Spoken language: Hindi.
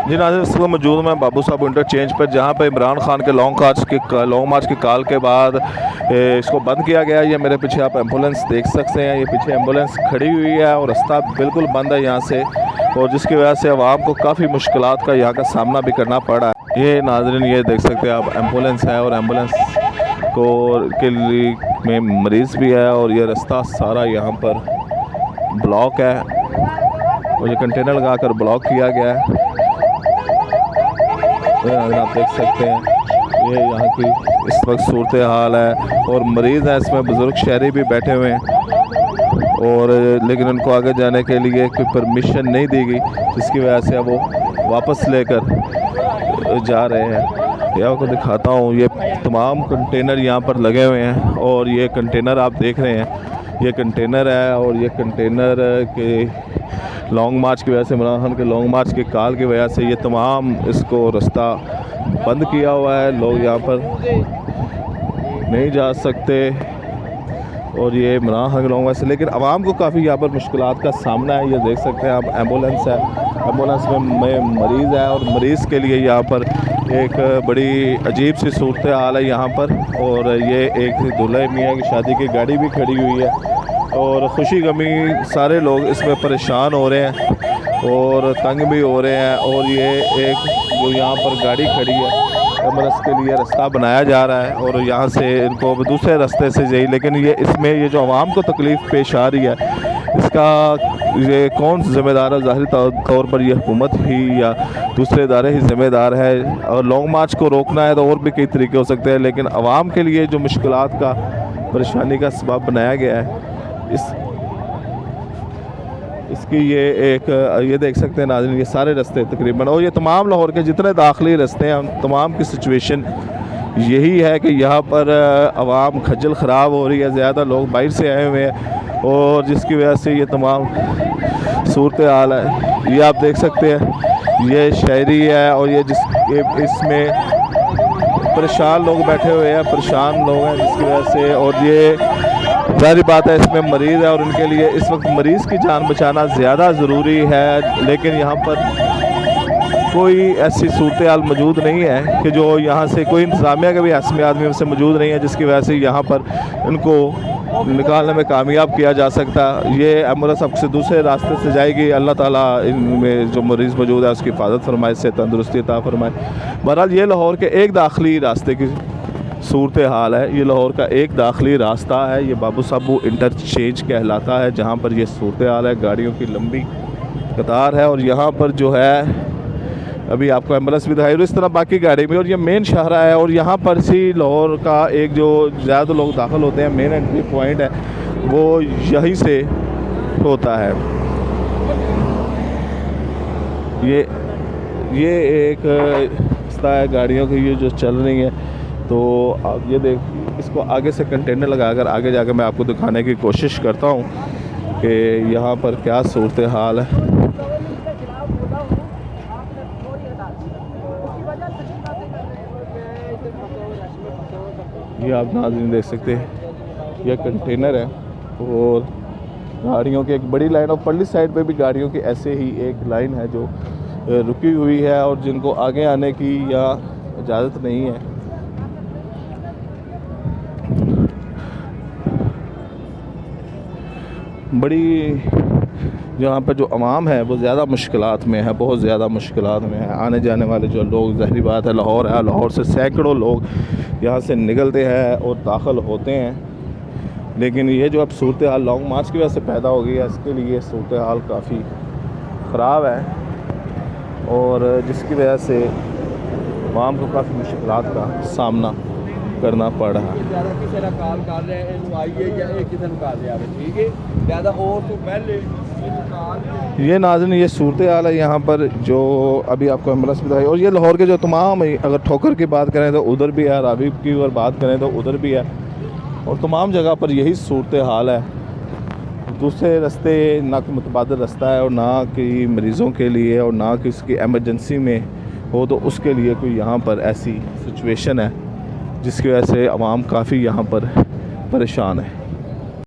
जी नाज़रीन, इस वक्त मौजूद मैं बाबू साहब इंटरचेंज पर, जहाँ पर इमरान खान के लॉन्ग मार्च की कॉल के बाद इसको बंद किया गया। ये मेरे पीछे आप एम्बुलेंस देख सकते हैं, ये पीछे एम्बुलेंस खड़ी हुई है और रास्ता बिल्कुल बंद है यहाँ से, और जिसकी वजह से आवाम को काफ़ी मुश्किलात का यहाँ का सामना भी करना पड़ा है। ये नाज़रीन ये देख सकते हैं आप, एम्बुलेंस है और एम्बुलेंस को के लिए में मरीज़ भी है, और ये रास्ता सारा यहाँ पर ब्लॉक है और ये कंटेनर लगा कर ब्लॉक किया गया है। आप देख सकते हैं ये यहाँ की इस वक्त सूरत हाल है, और मरीज़ हैं इसमें, बुज़ुर्ग शहरी भी बैठे हुए हैं, और लेकिन उनको आगे जाने के लिए कोई परमिशन नहीं दी गई, जिसकी वजह से वो वापस लेकर जा रहे हैं। ये आपको दिखाता हूँ, ये तमाम कंटेनर यहाँ पर लगे हुए हैं, और ये कंटेनर आप देख रहे हैं, ये कंटेनर है, और ये कंटेनर के लॉन्ग मार्च की वजह से, इमरान खान के लॉन्ग मार्च की कॉल की वजह से ये तमाम इसको रास्ता बंद किया हुआ है। लोग यहाँ पर नहीं जा सकते, और ये इमरान खान के लॉन्ग मार्च से, लेकिन आवाम को काफ़ी यहाँ पर मुश्किलात का सामना है। ये देख सकते हैं आप, एम्बुलेंस है, एम्बुलेंस में मरीज़ है, और मरीज़ के लिए यहाँ पर एक बड़ी अजीब सी सूरत हाल है यहाँ पर। और ये एक दूल्हे मियाँ की शादी की गाड़ी भी खड़ी हुई है, और ख़ुशी गमी सारे लोग इसमें परेशान हो रहे हैं और तंग भी हो रहे हैं। और ये एक जो यहाँ पर गाड़ी खड़ी है, एम्बुलेंस के लिए रास्ता बनाया जा रहा है, और यहाँ से इनको दूसरे रास्ते से जाइए, लेकिन ये इसमें ये जो आवाम को तकलीफ़ पेश आ रही है, इसका ये कौन ज़िम्मेदार है? ज़ाहिर तौर पर ये हुकूमत ही या दूसरे इदारे ही ज़िम्मेदार है। और लॉन्ग मार्च को रोकना है तो और भी कई तरीके हो सकते हैं, लेकिन आवाम के लिए जो मुश्किलात का परेशानी का सबब बनाया गया है, इसकी ये एक ये देख सकते हैं नाज़रीन, ये सारे रास्ते तकरीबन, और ये तमाम लाहौर के जितने दाखिली रास्ते हैं, तमाम की सिचुएशन यही है कि यहाँ पर आवाम खज्जल ख़राब हो रही है, ज़्यादा लोग बाहर से आए हुए हैं, और जिसकी वजह से ये तमाम सूरत हाल है। ये आप देख सकते हैं, ये शायरी है, और ये इसमें परेशान लोग बैठे हुए हैं, परेशान लोग हैं जिसकी वजह से, और ये जाहिर बात है इसमें मरीज़ है, और उनके लिए इस वक्त मरीज़ की जान बचाना ज़्यादा ज़रूरी है। लेकिन यहाँ पर कोई ऐसी सूरत हाल मौजूद नहीं है कि जो यहाँ से कोई इंतज़ामिया का भी ऐसे आदमी से मौजूद नहीं है, जिसकी वजह से यहाँ पर इनको निकालने में कामयाब किया जा सकता। ये एम्बुलेंस अब से दूसरे रास्ते से जाएगी। अल्लाह ताला इनमें जो मरीज़ मौजूद है उसकी हिफाजत फरमाए, से तंदुरुस्ती अता फरमाए। बहरहाल ये लाहौर के एक दाखिली रास्ते की सूरत हाल है, ये लाहौर का एक दाखिली रास्ता है, ये बाबू साहब इंटरचेंज कहलाता है, जहाँ पर ये सूरत हाल है, गाड़ियों की लंबी कतार है, और यहाँ पर जो है अभी आपको एम्बुलेंस भी दिखाई, और इस तरह बाकी गाड़ी में, और ये मेन शाहरा है, और यहाँ पर सी लाहौर का एक जो ज़्यादा लोग दाखिल होते हैं, मेन एंट्री पॉइंट है, वो यहीं से होता है। ये एक रास्ता है गाड़ियों की ये जो चल रही है, तो आप ये देख, इसको आगे से कंटेनर लगाकर आगे जाकर मैं आपको दिखाने की कोशिश करता हूँ कि यहाँ पर क्या सूरत हाल है। ये आप नाज़रीन देख सकते हैं, यह कंटेनर है, और गाड़ियों की एक बड़ी लाइन, और पल्ली साइड पे भी गाड़ियों की ऐसे ही एक लाइन है जो रुकी हुई है, और जिनको आगे आने की या इजाज़त नहीं है। बड़ी यहाँ पर जो अवाम है वो ज़्यादा मुश्किलात में है, बहुत ज़्यादा मुश्किलात में है। आने जाने वाले जो लोग, ज़ाहिर बात है लाहौर है, लाहौर से सैकड़ों लोग यहाँ से निकलते हैं और दाखिल होते हैं, लेकिन ये जो अब सूरत हाल लॉन्ग मार्च की वजह से पैदा हो गई है, इसके लिए सूरत हाल काफ़ी ख़राब है, और जिसकी वजह से अवाम को काफ़ी मुश्किलात का सामना करना पड़ रहा है। ये नाज़रीन ये सूरत हाल है यहाँ पर, जो अभी आपको एम्बुलेंस बताई, और ये लाहौर के जो तमाम, अगर ठोकर की बात करें तो उधर भी है, रावी की अगर बात करें तो उधर भी है, और तमाम जगह पर यही सूरत हाल है। दूसरे रास्ते ना कि मुतबादिल रास्ता है, और ना कि मरीज़ों के लिए, और ना कि इसकी एमरजेंसी में हो तो उसके लिए कोई यहाँ पर ऐसी सिचुएशन है, जिसकी वजह से आवाम काफ़ी यहाँ पर परेशान है।